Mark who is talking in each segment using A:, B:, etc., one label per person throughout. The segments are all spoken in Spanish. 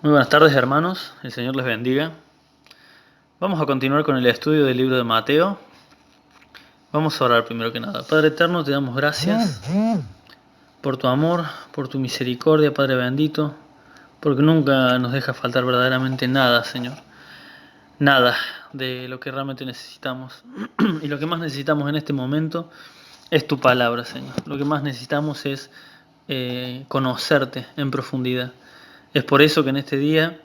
A: Muy buenas tardes, hermanos, el Señor les bendiga. Vamos a continuar con el estudio del libro de Mateo. Vamos a orar primero que nada. Padre eterno, te damos gracias por tu amor, por tu misericordia, Padre bendito, porque nunca nos deja faltar verdaderamente nada, Señor. Nada de lo que realmente necesitamos. Y lo que más necesitamos en este momento es tu palabra, Señor. Lo que más necesitamos es conocerte en profundidad. Es por eso que en este día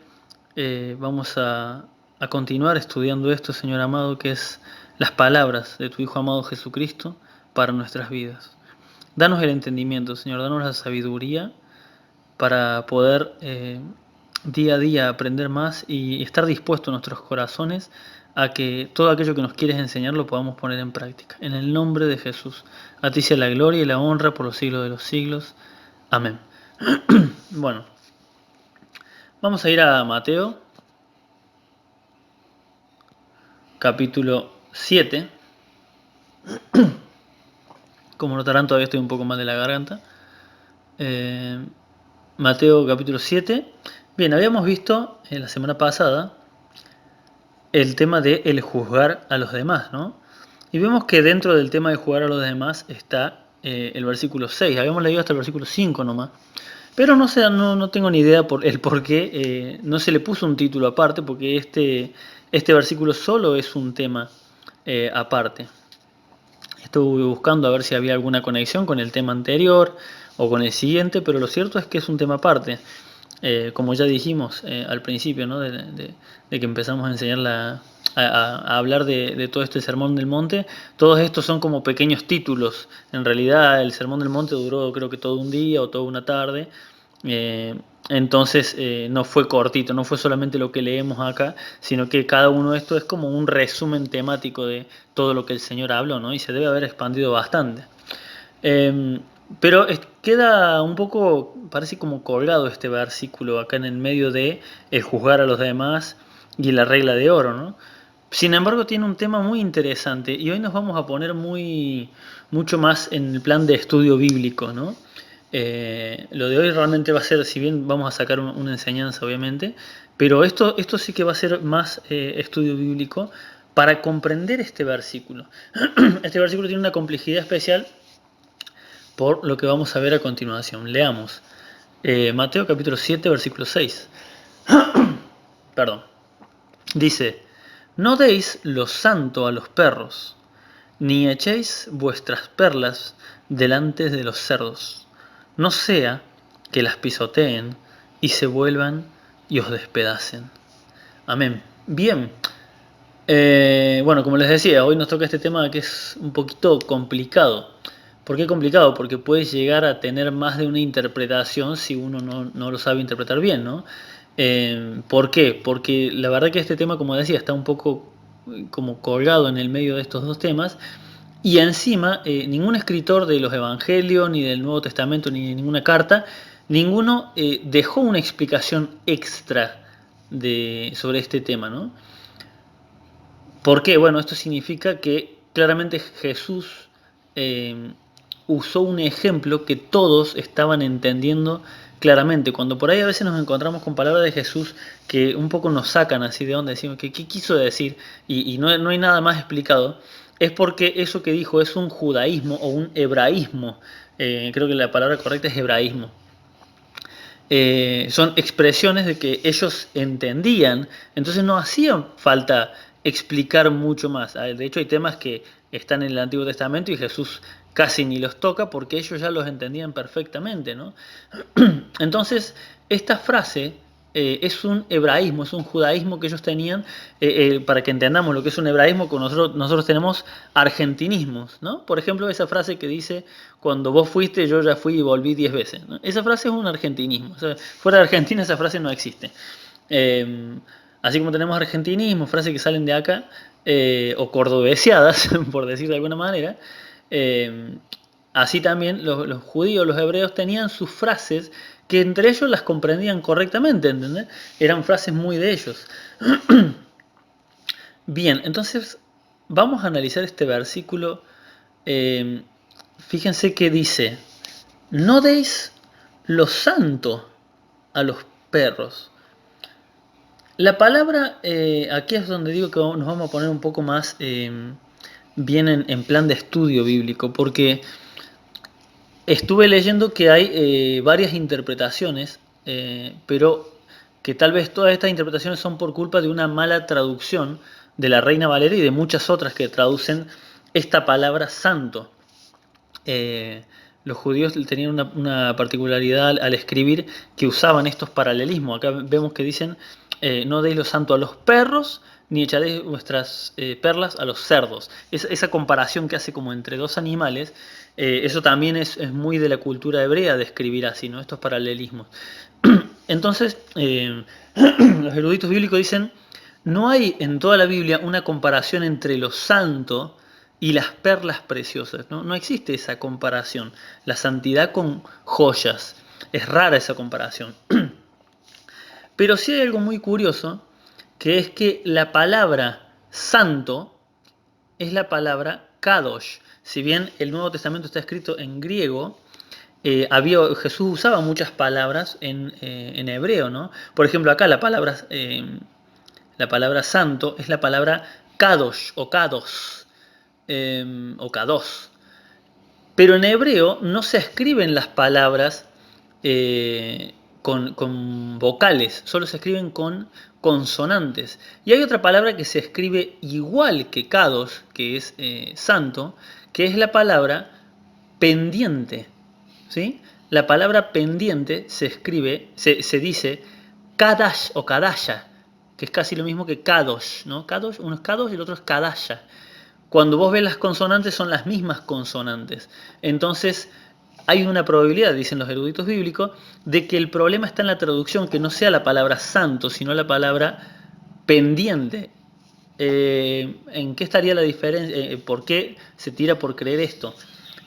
A: vamos a continuar estudiando esto, Señor amado, que es las palabras de tu Hijo amado Jesucristo para nuestras vidas. Danos el entendimiento, Señor, danos la sabiduría para poder día a día aprender más y estar dispuestos en nuestros corazones a que todo aquello que nos quieres enseñar lo podamos poner en práctica. En el nombre de Jesús. A ti sea la gloria y la honra por los siglos de los siglos. Amén. Bueno, vamos a ir a Mateo, capítulo 7. Como notarán, todavía estoy un poco mal de la garganta. Mateo capítulo 7. Bien, habíamos visto en la semana pasada el tema de el juzgar a los demás, ¿no? Y vemos que dentro del tema de juzgar a los demás está el versículo 6. Habíamos leído hasta el versículo 5 nomás. Pero no sé, no tengo ni idea por el por qué no se le puso un título aparte, porque este versículo solo es un tema aparte. Estuve buscando a ver si había alguna conexión con el tema anterior o con el siguiente, pero lo cierto es que es un tema aparte. Como ya dijimos al principio, ¿no? de que empezamos a enseñar a hablar de todo este Sermón del Monte, todos estos son como pequeños títulos. En realidad el Sermón del Monte duró creo que todo un día o toda una tarde. Entonces no fue cortito, no fue solamente lo que leemos acá, sino que cada uno de estos es como un resumen temático de todo lo que el Señor habló, ¿no? Y se debe haber expandido bastante. Pero queda un poco, parece como colgado este versículo acá en el medio de el juzgar a los demás y la regla de oro, ¿no? Sin embargo, tiene un tema muy interesante y hoy nos vamos a poner mucho más en el plan de estudio bíblico, ¿no? Lo de hoy realmente va a ser, si bien vamos a sacar una enseñanza, obviamente, pero esto sí que va a ser más estudio bíblico para comprender este versículo. Este versículo tiene una complejidad especial por lo que vamos a ver a continuación. Leamos Mateo capítulo 7, versículo 6. Perdón. Dice, no deis lo santo a los perros, ni echéis vuestras perlas delante de los cerdos, no sea que las pisoteen y se vuelvan y os despedacen. Amén. Bien. Bueno, como les decía, hoy nos toca este tema que es un poquito complicado. ¿Por qué complicado? Porque puede llegar a tener más de una interpretación si uno no lo sabe interpretar bien, ¿no? ¿Por qué? Porque la verdad que este tema, como decía, está un poco como colgado en el medio de estos dos temas. Y encima, ningún escritor de los Evangelios, ni del Nuevo Testamento, ni de ninguna carta, ninguno dejó una explicación extra sobre este tema, ¿no? ¿Por qué? Bueno, esto significa que claramente Jesús eh, usó un ejemplo que todos estaban entendiendo claramente. Cuando por ahí a veces nos encontramos con palabras de Jesús que un poco nos sacan así de onda, decimos, ¿qué quiso decir? Y no hay nada más explicado. Es porque eso que dijo es un judaísmo o un hebraísmo. Creo que la palabra correcta es hebraísmo. Son expresiones de que ellos entendían, entonces no hacía falta explicar mucho más. De hecho, hay temas que están en el Antiguo Testamento y Jesús casi ni los toca porque ellos ya los entendían perfectamente, ¿no? Entonces, esta frase es un hebraísmo, es un judaísmo que ellos tenían, para que entendamos lo que es un hebraísmo, con nosotros tenemos argentinismos, ¿no? Por ejemplo, esa frase que dice, cuando vos fuiste, yo ya fui y volví 10 veces, ¿no? Esa frase es un argentinismo, o sea, fuera de Argentina esa frase no existe. Eh, Así como tenemos argentinismos, frases que salen de acá, o cordobeseadas, por decir de alguna manera, eh, así también los judíos, los hebreos tenían sus frases que entre ellos las comprendían correctamente, ¿entendés? Eran frases muy de ellos. Bien, entonces vamos a analizar este versículo. Eh, Fíjense que dice, no deis lo santo a los perros. La palabra, aquí es donde digo que nos vamos a poner un poco más bien en plan de estudio bíblico, porque estuve leyendo que hay varias interpretaciones, pero que tal vez todas estas interpretaciones son por culpa de una mala traducción de la Reina Valera y de muchas otras que traducen esta palabra santo. Eh, los judíos tenían una particularidad al escribir que usaban estos paralelismos. Acá vemos que dicen, no deis lo santo a los perros, ni echaréis vuestras perlas a los cerdos. Esa comparación que hace como entre dos animales, eso también es muy de la cultura hebrea de escribir así, ¿no? Estos paralelismos. Entonces, los eruditos bíblicos dicen, no hay en toda la Biblia una comparación entre lo santo y las perlas preciosas. No existe esa comparación. La santidad con joyas. Es rara esa comparación. Pero sí hay algo muy curioso, que es que la palabra santo es la palabra kadosh. Si bien el Nuevo Testamento está escrito en griego, Jesús usaba muchas palabras en hebreo, ¿no? Por ejemplo, acá la palabra santo es la palabra kadosh o kados o kados. Pero en hebreo no se escriben las palabras con vocales, solo se escriben con consonantes. Y hay otra palabra que se escribe igual que kados, que es santo, que es la palabra pendiente. ¿Sí? La palabra pendiente se escribe, se dice kadash o kadasha, que es casi lo mismo que kadosh, ¿no? Kadosh, uno es kadosh y el otro es kadasha. Cuando vos ves las consonantes son las mismas consonantes. Entonces hay una probabilidad, dicen los eruditos bíblicos, de que el problema está en la traducción, que no sea la palabra santo, sino la palabra pendiente. ¿En qué estaría la diferencia? ¿Por qué se tira por creer esto?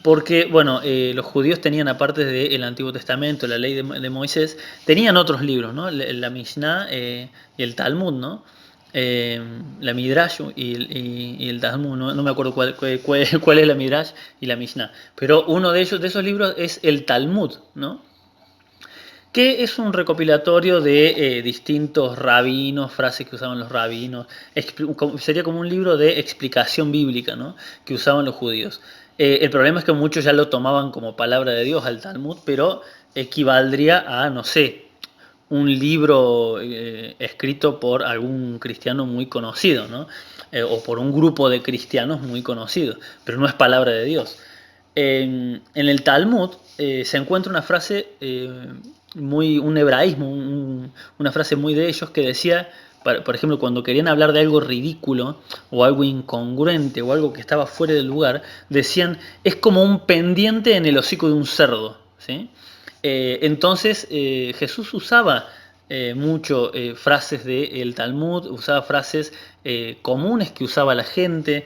A: Porque, bueno, los judíos tenían, aparte del Antiguo Testamento, la ley de Moisés, tenían otros libros, ¿no? La Mishnah y el Talmud, ¿no? La Midrash y el Talmud, no me acuerdo cuál es la Midrash y la Mishnah, pero uno de esos libros es el Talmud, ¿no? Que es un recopilatorio de distintos rabinos, frases que usaban los rabinos, sería como un libro de explicación bíblica, ¿no? Que usaban los judíos. El problema es que muchos ya lo tomaban como palabra de Dios al Talmud, pero equivaldría a, no sé, un libro escrito por algún cristiano muy conocido, ¿no? O por un grupo de cristianos muy conocidos, pero no es palabra de Dios. En el Talmud se encuentra una frase, un hebraísmo, una frase muy de ellos que decía, por ejemplo, cuando querían hablar de algo ridículo o algo incongruente o algo que estaba fuera del lugar, decían, es como un pendiente en el hocico de un cerdo, ¿sí? Entonces Jesús usaba mucho frases del Talmud, usaba frases comunes que usaba la gente,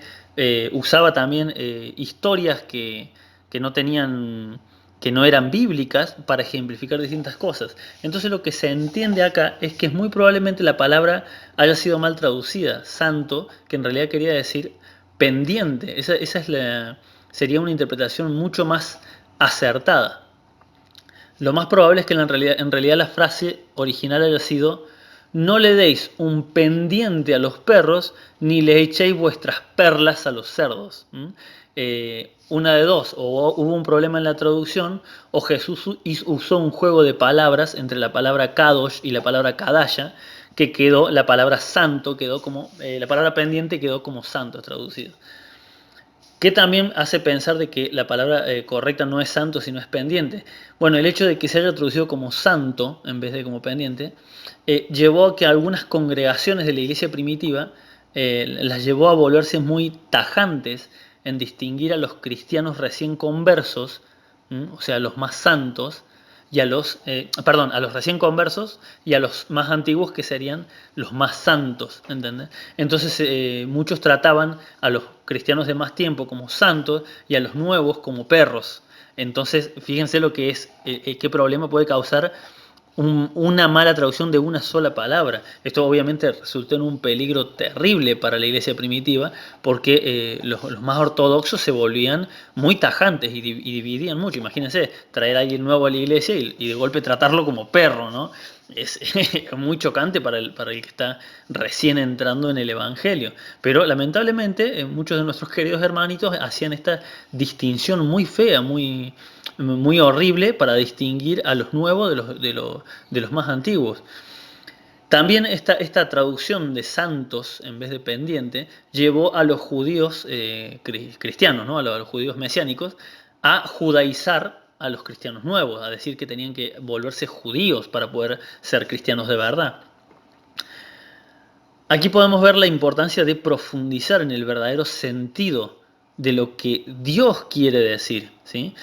A: usaba también historias que no tenían, que no eran bíblicas para ejemplificar distintas cosas. Entonces lo que se entiende acá es que es muy probablemente la palabra haya sido mal traducida, santo, que en realidad quería decir pendiente. Esa sería una interpretación mucho más acertada. Lo más probable es que en realidad la frase original haya sido: no le deis un pendiente a los perros, ni le echéis vuestras perlas a los cerdos. Una de dos, o hubo un problema en la traducción, o Jesús usó un juego de palabras entre la palabra kadosh y la palabra kadasha, que quedó, la palabra santo quedó como, la palabra pendiente quedó como santo traducido. Que también hace pensar de que la palabra correcta no es santo, sino es pendiente. Bueno, el hecho de que se haya traducido como santo en vez de como pendiente, llevó a que algunas congregaciones de la iglesia primitiva las llevó a volverse muy tajantes en distinguir a los cristianos recién conversos, o sea, los más santos, y a a los recién conversos y a los más antiguos, que serían los más santos, ¿entendés? Entonces muchos trataban a los cristianos de más tiempo como santos y a los nuevos como perros. Entonces fíjense lo que es, qué problema puede causar una mala traducción de una sola palabra. Esto obviamente resultó en un peligro terrible para la iglesia primitiva, porque los más ortodoxos se volvían muy tajantes y dividían mucho. Imagínense traer a alguien nuevo a la iglesia y de golpe tratarlo como perro, ¿no? es muy chocante para el que está recién entrando en el Evangelio. Pero lamentablemente muchos de nuestros queridos hermanitos hacían esta distinción muy fea, muy horrible para distinguir a los nuevos de los más antiguos. También esta traducción de santos en vez de pendiente llevó a los judíos cristianos, ¿no? A los judíos mesiánicos, a judaizar a los cristianos nuevos, a decir que tenían que volverse judíos para poder ser cristianos de verdad. Aquí podemos ver la importancia de profundizar en el verdadero sentido de lo que Dios quiere decir, ¿sí?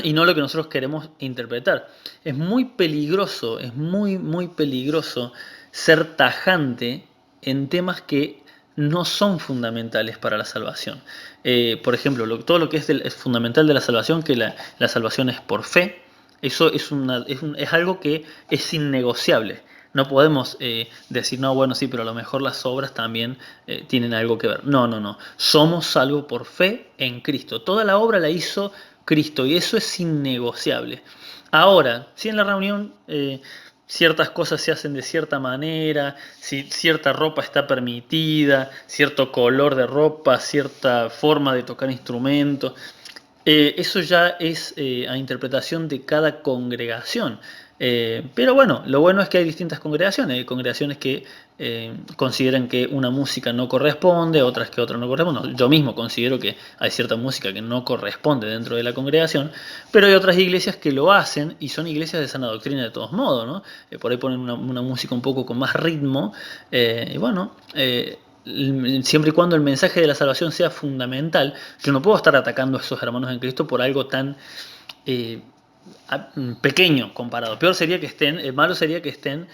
A: Y no lo que nosotros queremos interpretar. Es muy peligroso, es muy peligroso ser tajante en temas que no son fundamentales para la salvación. Por ejemplo, todo lo que es fundamental de la salvación, que la salvación es por fe, eso es algo que es innegociable. No podemos decir, no, bueno, sí, pero a lo mejor las obras también tienen algo que ver. No, no, no. Somos salvos por fe en Cristo. Toda la obra la hizo Cristo y eso es innegociable. Ahora, si en la reunión ciertas cosas se hacen de cierta manera, si cierta ropa está permitida, cierto color de ropa, cierta forma de tocar instrumentos, eso ya es a interpretación de cada congregación. Pero bueno, lo bueno es que hay distintas congregaciones. Hay congregaciones que consideran que una música no corresponde, otras que otra no corresponde. Yo mismo considero que hay cierta música que no corresponde dentro de la congregación, pero hay otras iglesias que lo hacen y son iglesias de sana doctrina de todos modos, ¿no? Por ahí ponen una música un poco con más ritmo y bueno, siempre y cuando el mensaje de la salvación sea fundamental, yo no puedo estar atacando a esos hermanos en Cristo por algo tan eh, pequeño comparado. Peor sería que malo sería que estén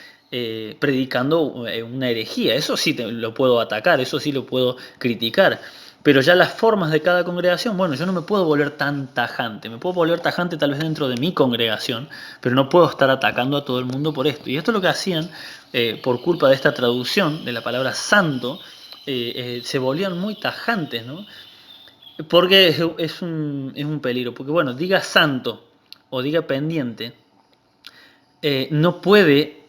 A: predicando una herejía. Eso sí lo puedo atacar, eso sí lo puedo criticar. Pero ya las formas de cada congregación, bueno, yo no me puedo volver tan tajante. Me puedo volver tajante tal vez dentro de mi congregación, pero no puedo estar atacando a todo el mundo por esto. Y esto es lo que hacían por culpa de esta traducción de la palabra santo, se volvían muy tajantes, ¿no? Porque es un peligro. Porque bueno, diga santo o diga pendiente, no puede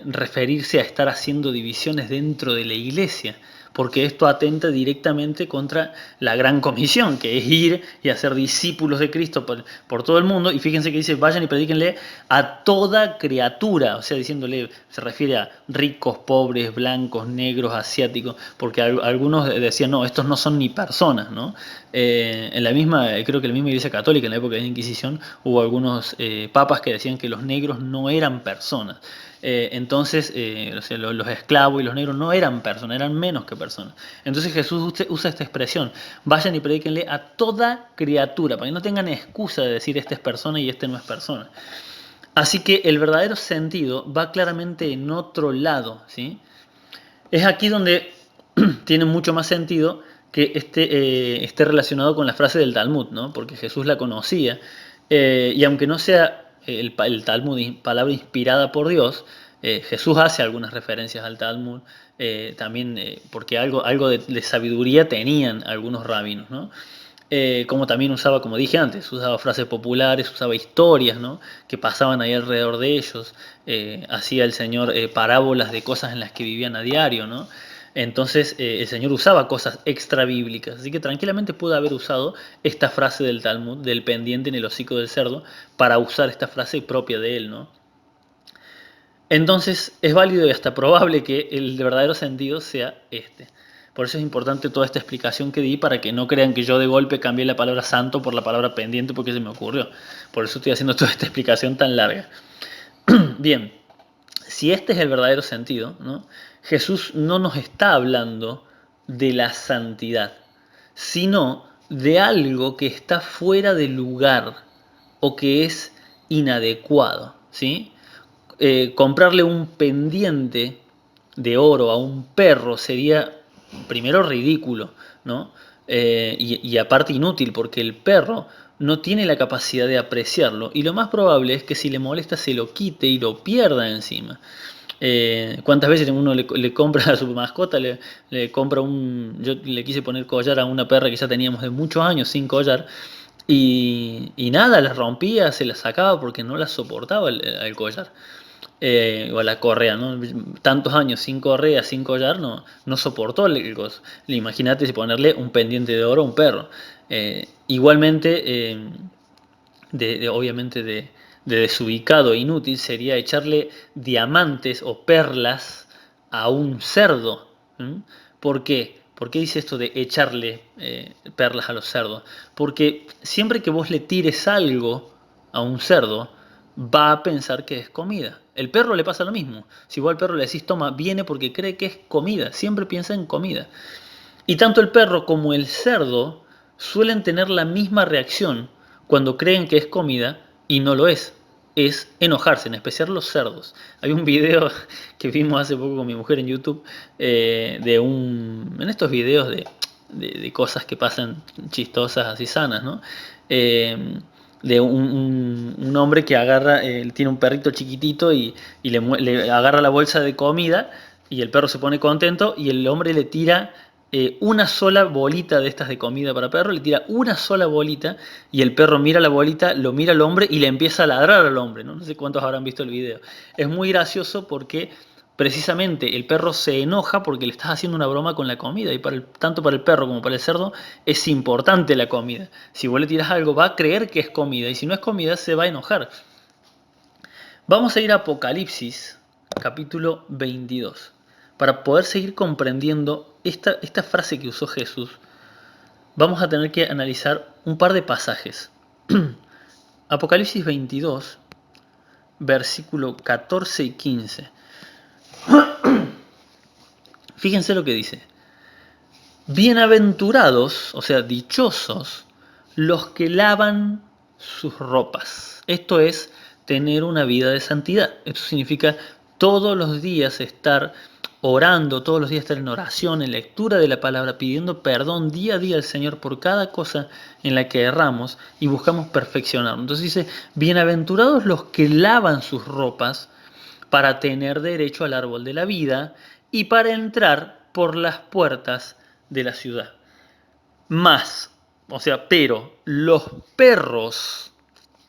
A: referirse a estar haciendo divisiones dentro de la iglesia, porque esto atenta directamente contra la gran comisión, que es ir y hacer discípulos de Cristo por todo el mundo. Y fíjense que dice, vayan y predíquenle a toda criatura, o sea, diciéndole, se refiere a ricos, pobres, blancos, negros, asiáticos, porque algunos decían, no, estos no son ni personas, ¿no? En la misma, creo que en la misma iglesia católica, en la época de la Inquisición, hubo algunos papas que decían que los negros no eran personas. Entonces, o sea, los esclavos y los negros no eran personas, eran menos que personas. Entonces Jesús usa esta expresión, vayan y predíquenle a toda criatura, para que no tengan excusa de decir este es persona y este no es persona. Así que el verdadero sentido va claramente en otro lado, ¿sí? Es aquí donde tiene mucho más sentido que esté relacionado con la frase del Talmud, ¿no? Porque Jesús la conocía. Y aunque no sea el Talmud palabra inspirada por Dios, Jesús hace algunas referencias al Talmud, también porque algo de sabiduría tenían algunos rabinos, ¿no? Como también usaba, como dije antes, usaba frases populares, usaba historias, ¿no? Que pasaban ahí alrededor de ellos, hacía el Señor parábolas de cosas en las que vivían a diario, ¿no? Entonces el Señor usaba cosas extra bíblicas, así que tranquilamente pudo haber usado esta frase del Talmud, del pendiente en el hocico del cerdo, para usar esta frase propia de él, ¿no? Entonces es válido y hasta probable que el verdadero sentido sea este. Por eso es importante toda esta explicación que di para que no crean que yo de golpe cambié la palabra santo por la palabra pendiente porque se me ocurrió. Por eso estoy haciendo toda esta explicación tan larga. Bien, si este es el verdadero sentido, ¿no? Jesús no nos está hablando de la santidad, sino de algo que está fuera de lugar o que es inadecuado, ¿sí? Comprarle un pendiente de oro a un perro sería primero ridículo, ¿no? Y aparte inútil, porque el perro no tiene la capacidad de apreciarlo, y lo más probable es que si le molesta se lo quite y lo pierda encima. ¿Cuántas veces uno le compra a su mascota, le compra yo le quise poner collar a una perra que ya teníamos de muchos años sin collar, y nada, la rompía, se la sacaba porque no la soportaba el collar. o a la correa, ¿no? Tantos años sin correa, sin collar, no soportó el gozo. Imagínate si ponerle un pendiente de oro a un perro. Igualmente, obviamente de desubicado e inútil sería echarle diamantes o perlas a un cerdo. ¿Mm? ¿Por qué? ¿Por qué dice esto de echarle perlas a los cerdos? Porque siempre que vos le tires algo a un cerdo, va a pensar que es comida. El perro le pasa lo mismo. Si vos al perro le decís toma, viene porque cree que es comida. Siempre piensa en comida. Y tanto el perro como el cerdo suelen tener la misma reacción cuando creen que es comida y no lo es. Es enojarse, en especial los cerdos. Hay un video que vimos hace poco con mi mujer en YouTube en estos videos de cosas que pasan chistosas así sanas, ¿no? De un hombre que agarra, tiene un perrito chiquitito y le agarra la bolsa de comida y el perro se pone contento y el hombre le tira una sola bolita de estas de comida para perro, le tira una sola bolita y el perro mira la bolita, lo mira al hombre y le empieza a ladrar al hombre, ¿no? No sé cuántos habrán visto el video. Es muy gracioso porque precisamente el perro se enoja porque le estás haciendo una broma con la comida y tanto para el perro como para el cerdo es importante la comida. Si vos le tiras algo va a creer que es comida y si no es comida se va a enojar. Vamos a ir a Apocalipsis, capítulo 22. Para poder seguir comprendiendo esta frase que usó Jesús, vamos a tener que analizar un par de pasajes. Apocalipsis 22, versículo 14 y 15. Fíjense lo que dice. Bienaventurados, o sea, dichosos, los que lavan sus ropas. Esto es tener una vida de santidad. Esto significa todos los días estar orando, todos los días estar en oración, en lectura de la palabra, pidiendo perdón día a día al Señor por cada cosa en la que erramos y buscamos perfeccionarnos. Entonces dice, bienaventurados los que lavan sus ropas para tener derecho al árbol de la vida y para entrar por las puertas de la ciudad. Más, o sea, pero los perros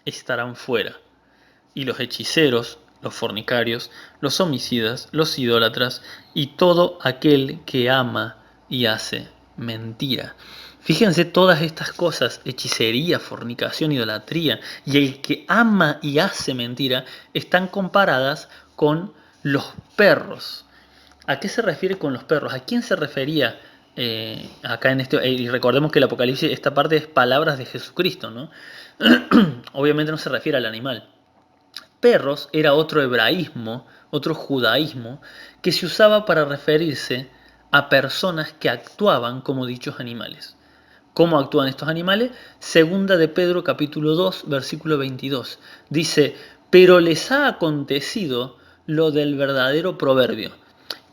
A: estarán fuera, y los hechiceros, los fornicarios, los homicidas, los idólatras, y todo aquel que ama y hace mentira. Fíjense todas estas cosas, hechicería, fornicación, idolatría, y el que ama y hace mentira, están comparadas con los perros. ¿A qué se refiere con los perros? ¿A quién se refería acá en este? Y recordemos que el Apocalipsis, esta parte es palabras de Jesucristo, ¿no? Obviamente no se refiere al animal. Perros era otro hebraísmo, otro judaísmo, que se usaba para referirse a personas que actuaban como dichos animales. ¿Cómo actúan estos animales? Segunda de Pedro capítulo 2, versículo 22. Dice, pero les ha acontecido lo del verdadero proverbio.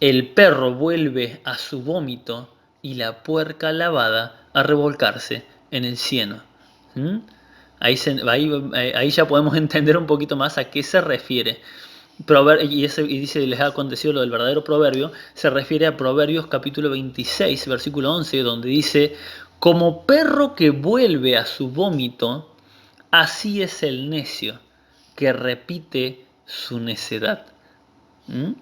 A: El perro vuelve a su vómito y la puerca lavada a revolcarse en el cieno. ¿Mm? Ahí ya podemos entender un poquito más a qué se refiere. Y dice, les ha acontecido lo del verdadero proverbio, se refiere a Proverbios capítulo 26, versículo 11, donde dice, como perro que vuelve a su vómito, así es el necio que repite su necedad.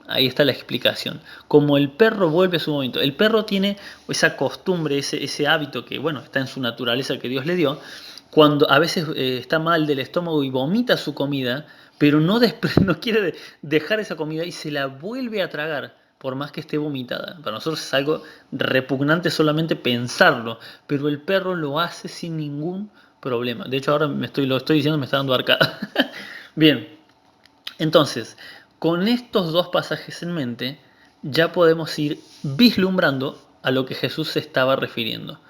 A: Ahí está la explicación. Como el perro vuelve a su vómito. El perro tiene esa costumbre, ese hábito que, bueno, está en su naturaleza que Dios le dio. Cuando a veces está mal del estómago y vomita su comida, pero no quiere dejar esa comida y se la vuelve a tragar, por más que esté vomitada. Para nosotros es algo repugnante solamente pensarlo, pero el perro lo hace sin ningún problema. De hecho, ahora lo estoy diciendo, me está dando arcada. Bien, entonces, con estos dos pasajes en mente, ya podemos ir vislumbrando a lo que Jesús se estaba refiriendo.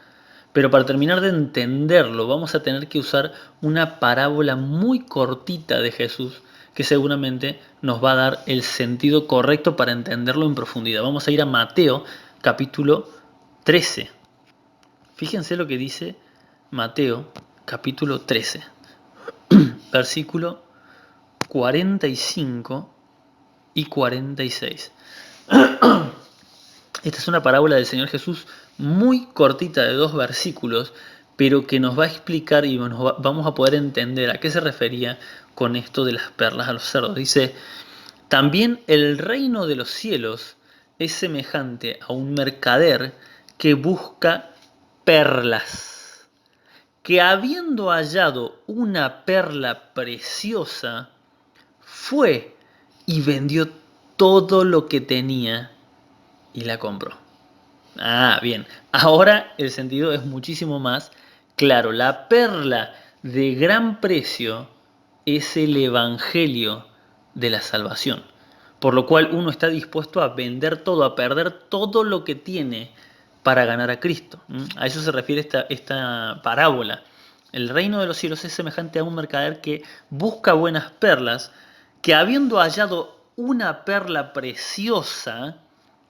A: Pero para terminar de entenderlo, vamos a tener que usar una parábola muy cortita de Jesús que seguramente nos va a dar el sentido correcto para entenderlo en profundidad. Vamos a ir a Mateo capítulo 13. Fíjense lo que dice Mateo capítulo 13, versículo 45 y 46. Esta es una parábola del Señor Jesús muy cortita de 2 versículos, pero que nos va a explicar y vamos a poder entender a qué se refería con esto de las perlas a los cerdos. Dice, También el reino de los cielos es semejante a un mercader que busca perlas, que habiendo hallado una perla preciosa, fue y vendió todo lo que tenía y la compró. Ah, bien. Ahora el sentido es muchísimo más claro. La perla de gran precio es el evangelio de la salvación. Por lo cual uno está dispuesto a vender todo, a perder todo lo que tiene para ganar a Cristo. A eso se refiere esta parábola. El reino de los cielos es semejante a un mercader que busca buenas perlas, que habiendo hallado una perla preciosa,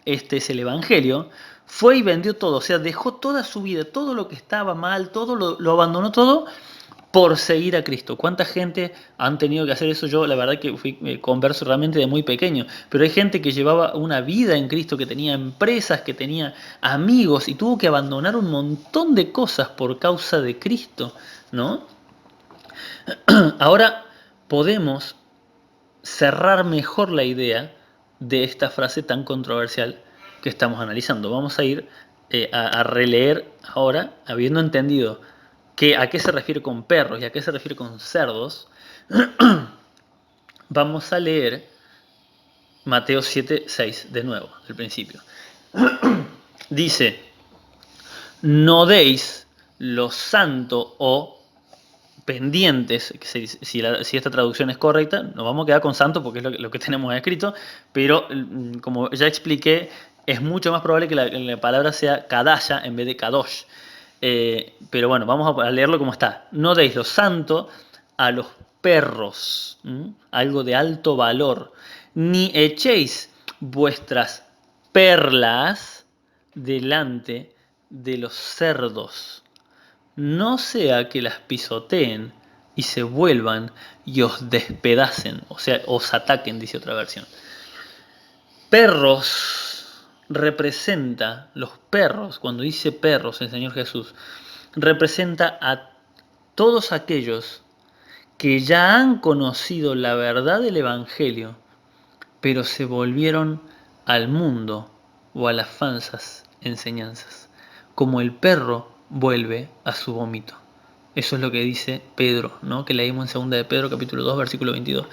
A: este es el Evangelio, fue y vendió todo, o sea, dejó toda su vida, todo lo que estaba mal, todo lo abandonó todo por seguir a Cristo. ¿Cuánta gente han tenido que hacer eso? Yo la verdad que fui converso realmente de muy pequeño, pero hay gente que llevaba una vida en Cristo, que tenía empresas, que tenía amigos y tuvo que abandonar un montón de cosas por causa de Cristo, ¿no? Ahora podemos cerrar mejor la idea de esta frase tan controversial que estamos analizando. Vamos a ir a releer ahora, habiendo entendido a qué se refiere con perros y a qué se refiere con cerdos, vamos a leer Mateo 7:6 de nuevo, del principio. Dice, no deis lo santo o pendientes, si esta traducción es correcta, nos vamos a quedar con santo porque es lo que tenemos escrito, pero como ya expliqué, es mucho más probable que la palabra sea kadasha en vez de kadosh. Pero bueno, vamos a leerlo como está. No deis lo santo a los perros, algo de alto valor, ni echéis vuestras perlas delante de los cerdos, no sea que las pisoteen y se vuelvan y os despedacen, o sea, os ataquen, dice otra versión. Perros representa, los perros, cuando dice perros el Señor Jesús, representa a todos aquellos que ya han conocido la verdad del Evangelio, pero se volvieron al mundo o a las falsas enseñanzas, como el perro vuelve a su vómito. Eso es lo que dice Pedro, ¿no? Que leímos en 2 de Pedro capítulo 2 versículo 22.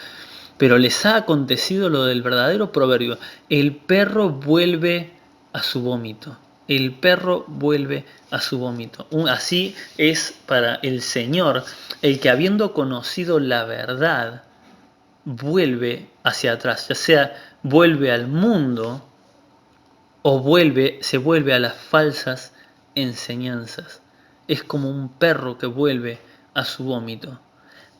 A: Pero les ha acontecido lo del verdadero proverbio: el perro vuelve a su vómito. El perro vuelve a su vómito. Así es para el Señor, el que habiendo conocido la verdad, vuelve hacia atrás, ya sea vuelve al mundo o se vuelve a las falsas enseñanzas. Es como un perro que vuelve a su vómito.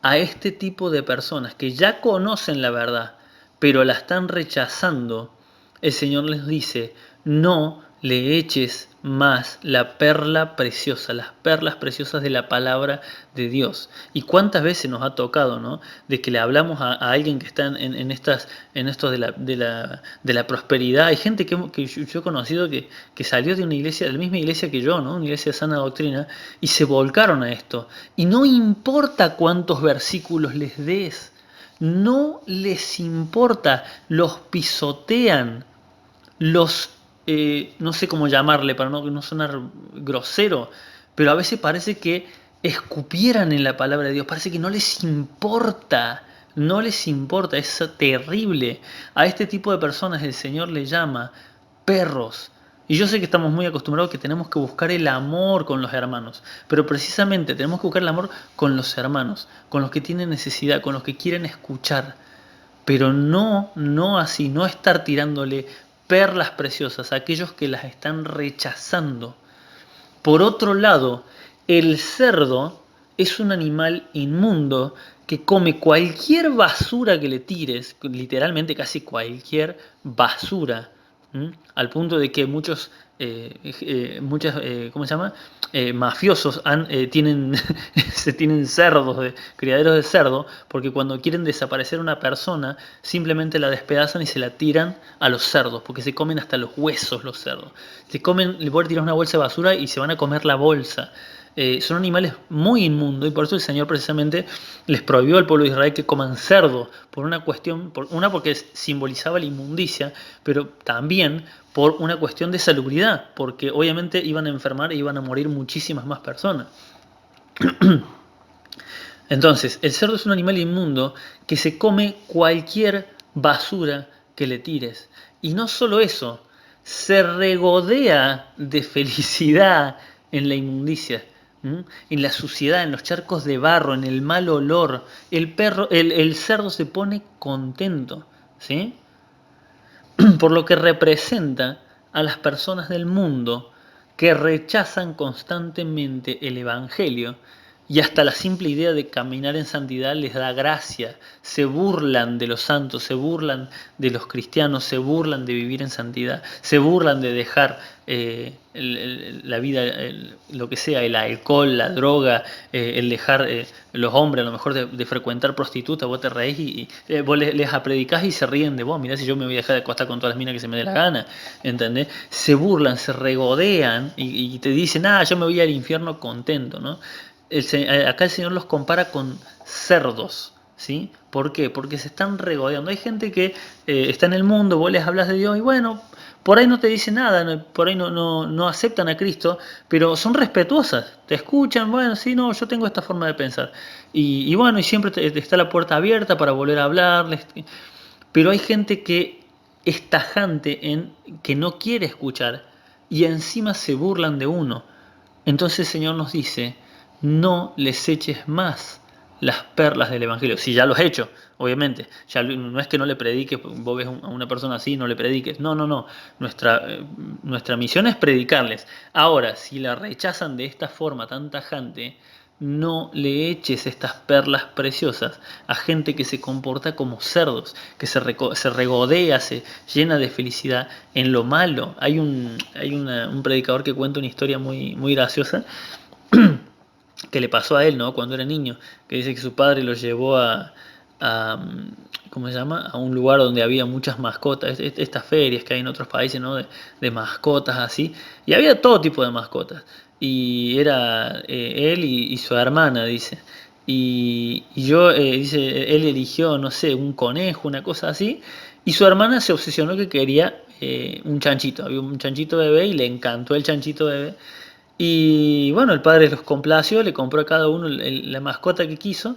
A: A este tipo de personas que ya conocen la verdad, pero la están rechazando, el Señor les dice, no le eches más la perla preciosa, las perlas preciosas de la palabra de Dios. Y cuántas veces nos ha tocado, ¿no? De que le hablamos a alguien que está en esto de la prosperidad. Hay gente que yo he conocido que salió de una iglesia, de la misma iglesia que yo, ¿no? Una iglesia de sana doctrina, y se volcaron a esto. Y no importa cuántos versículos les des, no les importa, los pisotean, los no sé cómo llamarle para no sonar grosero, pero a veces parece que escupieran en la palabra de Dios, parece que no les importa, no les importa, es terrible. A este tipo de personas el Señor le llama perros. Y yo sé que estamos muy acostumbrados que tenemos que buscar el amor con los hermanos, pero precisamente tenemos que buscar el amor con los hermanos, con los que tienen necesidad, con los que quieren escuchar, pero no así, no estar tirándole perlas preciosas a aquellos que las están rechazando. Por otro lado, el cerdo es un animal inmundo que come cualquier basura que le tires, literalmente casi cualquier basura, al punto de que ¿cómo se llama? Mafiosos tienen cerdos, criaderos de cerdo, porque cuando quieren desaparecer una persona, simplemente la despedazan y se la tiran a los cerdos, porque se comen hasta los huesos los cerdos. Le pueden tirar una bolsa de basura y se van a comer la bolsa. son animales muy inmundos y por eso el Señor precisamente les prohibió al pueblo de Israel que coman cerdo, por una cuestión, una porque simbolizaba la inmundicia, pero también por una cuestión de salubridad, porque obviamente iban a enfermar e iban a morir muchísimas más personas. Entonces, el cerdo es un animal inmundo que se come cualquier basura que le tires. Y no solo eso, se regodea de felicidad en la inmundicia, en la suciedad, en los charcos de barro, en el mal olor. El cerdo se pone contento, ¿sí? Por lo que representa a las personas del mundo que rechazan constantemente el Evangelio y hasta la simple idea de caminar en santidad les da gracia, se burlan de los santos, se burlan de los cristianos, se burlan de vivir en santidad, se burlan de dejar la vida, lo que sea, el alcohol, la droga, el dejar los hombres a lo mejor de frecuentar prostitutas, vos te reís y vos les predicás y se ríen de vos, mirá si yo me voy a dejar de acostar con todas las minas que se me dé la gana, ¿entendés? Se burlan, se regodean y te dicen, yo me voy al infierno contento, ¿no? Acá el Señor los compara con cerdos, ¿sí? ¿Por qué? Porque se están regodeando. Hay gente que está en el mundo, vos les hablas de Dios y bueno, por ahí no te dicen nada, por ahí no aceptan a Cristo, pero son respetuosas, te escuchan, bueno, sí, no, yo tengo esta forma de pensar. Y bueno, y siempre está la puerta abierta para volver a hablarles. Pero hay gente que es tajante en que no quiere escuchar y encima se burlan de uno. Entonces el Señor nos dice, no les eches más las perlas del Evangelio. Si ya lo has hecho, obviamente. Ya no es que no le prediques, vos ves a una persona así, no le prediques. No, no, no. Nuestra misión es predicarles. Ahora, si la rechazan de esta forma tan tajante, no le eches estas perlas preciosas a gente que se comporta como cerdos, que se regodea, se llena de felicidad en lo malo. Hay un predicador que cuenta una historia muy graciosa que le pasó a él, ¿no? Cuando era niño, que dice que su padre lo llevó a ¿cómo se llama? A un lugar donde había muchas mascotas, estas ferias que hay en otros países, ¿no? De mascotas así, y había todo tipo de mascotas, y era él y su hermana, dice, dice, él eligió, no sé, un conejo, una cosa así, y su hermana se obsesionó que quería un chanchito, había un chanchito bebé y le encantó el chanchito bebé, y bueno, el padre los complació, le compró a cada uno la mascota que quiso.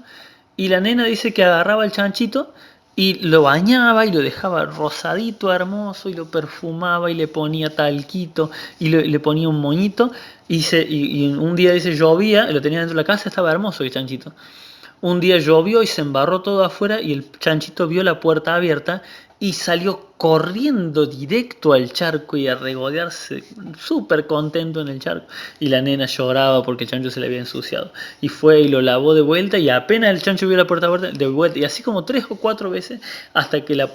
A: Y la nena dice que agarraba el chanchito y lo bañaba y lo dejaba rosadito, hermoso, y lo perfumaba y le ponía talquito y le ponía un moñito. Y un día dice llovía, lo tenía dentro de la casa, estaba hermoso el chanchito. Un día llovió y se embarró todo afuera y el chanchito vio la puerta abierta y salió corriendo directo al charco y a regodearse súper contento en el charco. Y la nena lloraba porque el chancho se le había ensuciado. Y fue y lo lavó de vuelta y apenas el chancho vio la puerta abierta, de vuelta. Y así como 3 o 4 veces hasta que la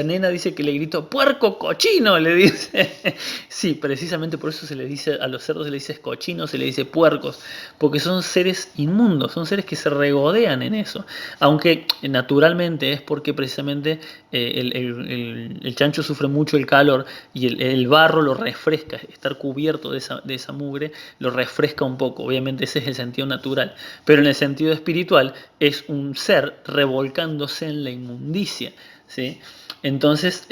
A: nena dice que le gritó, ¡puerco cochino! Le dice. Sí, precisamente por eso se le dice, a los cerdos se le dice cochinos, se le dice puercos, porque son seres inmundos, son seres que se regodean en eso. Aunque naturalmente es porque precisamente el chancho sufre mucho el calor y el barro lo refresca, estar cubierto de esa mugre lo refresca un poco, obviamente ese es el sentido natural, pero en el sentido espiritual es un ser revolcándose en la inmundicia, ¿sí? Entonces,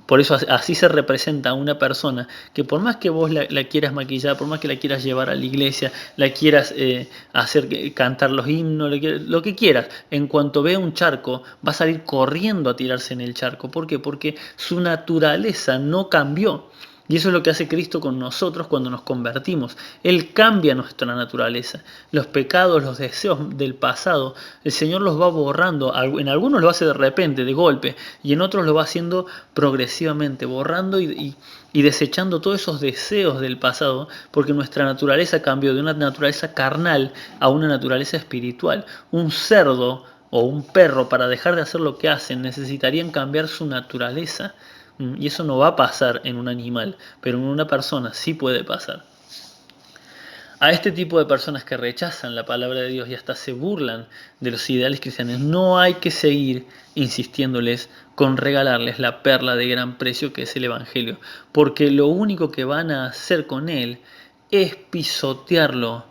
A: por eso así se representa a una persona que por más que vos la quieras maquillar, por más que la quieras llevar a la iglesia, la quieras hacer cantar los himnos, lo que quieras, en cuanto vea un charco, va a salir corriendo a tirarse en el charco. ¿Por qué? Porque su naturaleza no cambió. Y eso es lo que hace Cristo con nosotros cuando nos convertimos. Él cambia nuestra naturaleza. Los pecados, los deseos del pasado, el Señor los va borrando. En algunos lo hace de repente, de golpe, y en otros lo va haciendo progresivamente, borrando y desechando todos esos deseos del pasado, porque nuestra naturaleza cambió de una naturaleza carnal a una naturaleza espiritual. Un cerdo o un perro, para dejar de hacer lo que hacen, necesitarían cambiar su naturaleza. Y eso no va a pasar en un animal, pero en una persona sí puede pasar. A este tipo de personas que rechazan la palabra de Dios y hasta se burlan de los ideales cristianos, no hay que seguir insistiéndoles con regalarles la perla de gran precio que es el Evangelio, porque lo único que van a hacer con él es pisotearlo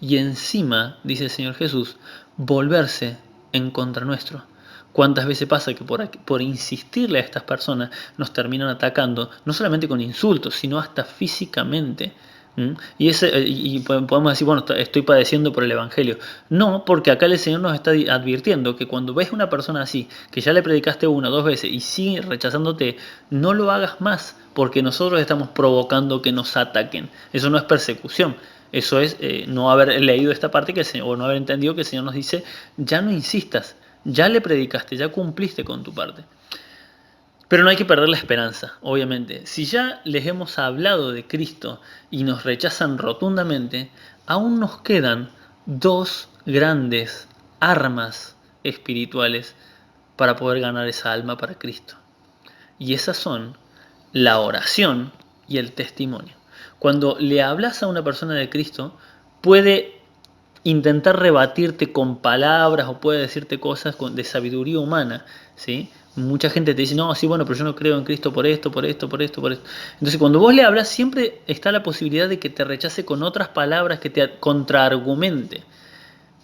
A: y encima, dice el Señor Jesús, volverse en contra nuestro. ¿Cuántas veces pasa que por insistirle a estas personas nos terminan atacando, no solamente con insultos, sino hasta físicamente? ¿Mm? Y podemos decir, bueno, estoy padeciendo por el Evangelio. No, porque acá el Señor nos está advirtiendo que cuando ves una persona así, que ya le predicaste una o dos veces y sigue rechazándote, no lo hagas más, porque nosotros estamos provocando que nos ataquen. Eso no es persecución. Eso es no haber leído esta parte o no haber entendido que el Señor nos dice, ya no insistas, ya le predicaste, ya cumpliste con tu parte. Pero no hay que perder la esperanza, obviamente. Si ya les hemos hablado de Cristo y nos rechazan rotundamente, aún nos quedan dos grandes armas espirituales para poder ganar esa alma para Cristo. Y esas son la oración y el testimonio. Cuando le hablas a una persona de Cristo, puede intentar rebatirte con palabras o puede decirte cosas de sabiduría humana, ¿sí? Mucha gente te dice, no, sí, bueno, pero yo no creo en Cristo por esto, por esto, por esto, por esto. Entonces, cuando vos le hablas, siempre está la posibilidad de que te rechace con otras palabras que te contraargumente.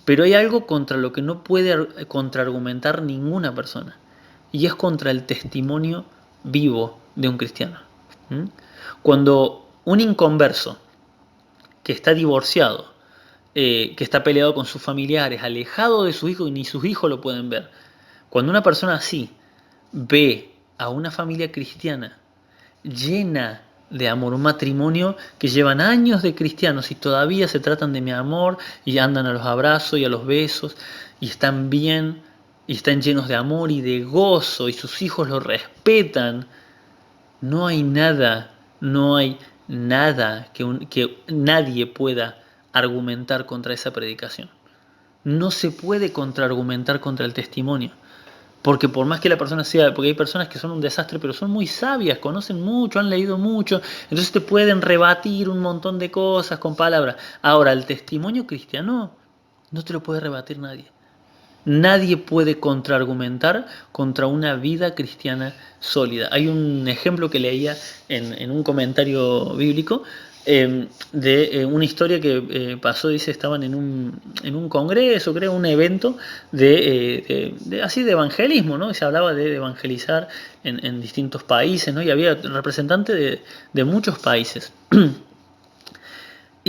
A: Pero hay algo contra lo que no puede contraargumentar ninguna persona, y es contra el testimonio vivo de un cristiano. ¿Mm? Cuando un inconverso que está divorciado, que está peleado con sus familiares, alejado de sus hijos y ni sus hijos lo pueden ver, cuando una persona así ve a una familia cristiana llena de amor, un matrimonio que llevan años de cristianos y todavía se tratan de mi amor y andan a los abrazos y a los besos y están bien y están llenos de amor y de gozo y sus hijos lo respetan, no hay nada, no hay nada que nadie pueda argumentar contra esa predicación. No se puede contraargumentar contra el testimonio. Porque por más que la persona sea, porque hay personas que son un desastre, pero son muy sabias, conocen mucho, han leído mucho, entonces te pueden rebatir un montón de cosas con palabras. Ahora, el testimonio cristiano no te lo puede rebatir nadie. Nadie puede contraargumentar contra una vida cristiana sólida. Hay un ejemplo que leía en un comentario bíblico de una historia que pasó, dice, estaban en un congreso, creo, un evento así de evangelismo, ¿no? Se hablaba de evangelizar en distintos países, ¿no? Y había representantes de muchos países.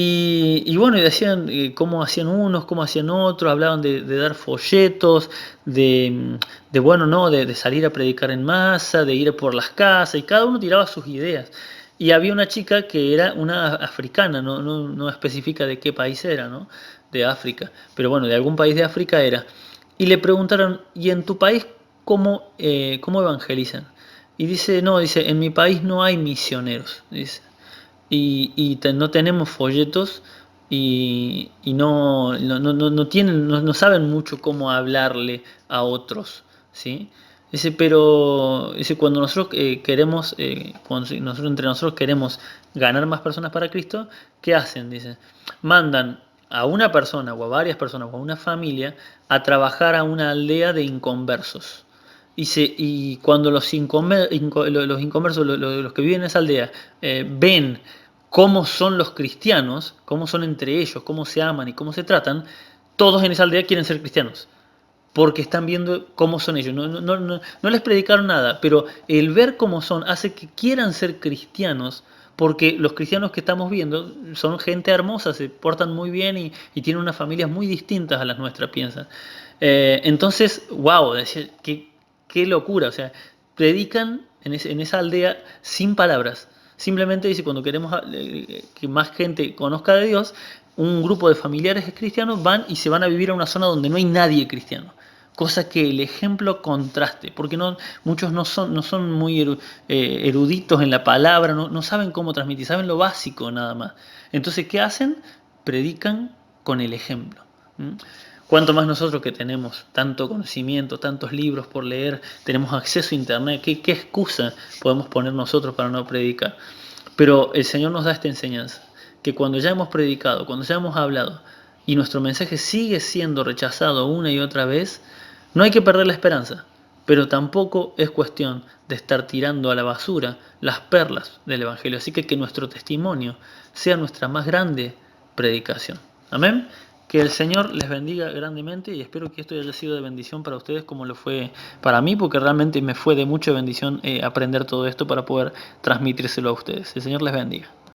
A: Y bueno, y decían cómo hacían unos, cómo hacían otros, hablaban de dar folletos, bueno, ¿no? De salir a predicar en masa, de ir por las casas, y cada uno tiraba sus ideas. Y había una chica que era una africana, no especifica de qué país era, ¿no? De África, pero bueno, de algún país de África era. Y le preguntaron, ¿y en tu país cómo evangelizan? Y dice, no, dice, en mi país no hay misioneros, dice no tenemos folletos y no saben mucho cómo hablarle a otros, ¿sí? Dice, pero dice, cuando nosotros queremos, cuando entre nosotros queremos ganar más personas para Cristo, ¿qué hacen? Dice, mandan a una persona o a varias personas o a una familia a trabajar a una aldea de inconversos. Y cuando los inconversos, los que viven en esa aldea, ven cómo son los cristianos, cómo son entre ellos, cómo se aman y cómo se tratan, todos en esa aldea quieren ser cristianos. Porque están viendo cómo son ellos. No les predicaron nada, pero el ver cómo son hace que quieran ser cristianos, porque los cristianos que estamos viendo son gente hermosa, se portan muy bien y tienen unas familias muy distintas a las nuestras, piensan. Entonces, wow, decir, qué locura. O sea, predican en esa aldea sin palabras. Simplemente dice, cuando queremos que más gente conozca de Dios, un grupo de familiares cristianos van y se van a vivir a una zona donde no hay nadie cristiano. Cosa que el ejemplo contraste, porque muchos no son muy eruditos en la palabra, no saben cómo transmitir, saben lo básico nada más. Entonces, ¿qué hacen? Predican con el ejemplo. ¿Mm? Cuanto más nosotros que tenemos tanto conocimiento, tantos libros por leer, tenemos acceso a internet, ¿qué excusa podemos poner nosotros para no predicar? Pero el Señor nos da esta enseñanza, que cuando ya hemos predicado, cuando ya hemos hablado, y nuestro mensaje sigue siendo rechazado una y otra vez, no hay que perder la esperanza, pero tampoco es cuestión de estar tirando a la basura las perlas del Evangelio. Así que nuestro testimonio sea nuestra más grande predicación. Amén. Que el Señor les bendiga grandemente y espero que esto haya sido de bendición para ustedes como lo fue para mí, porque realmente me fue de mucha bendición aprender todo esto para poder transmitírselo a ustedes. El Señor les bendiga.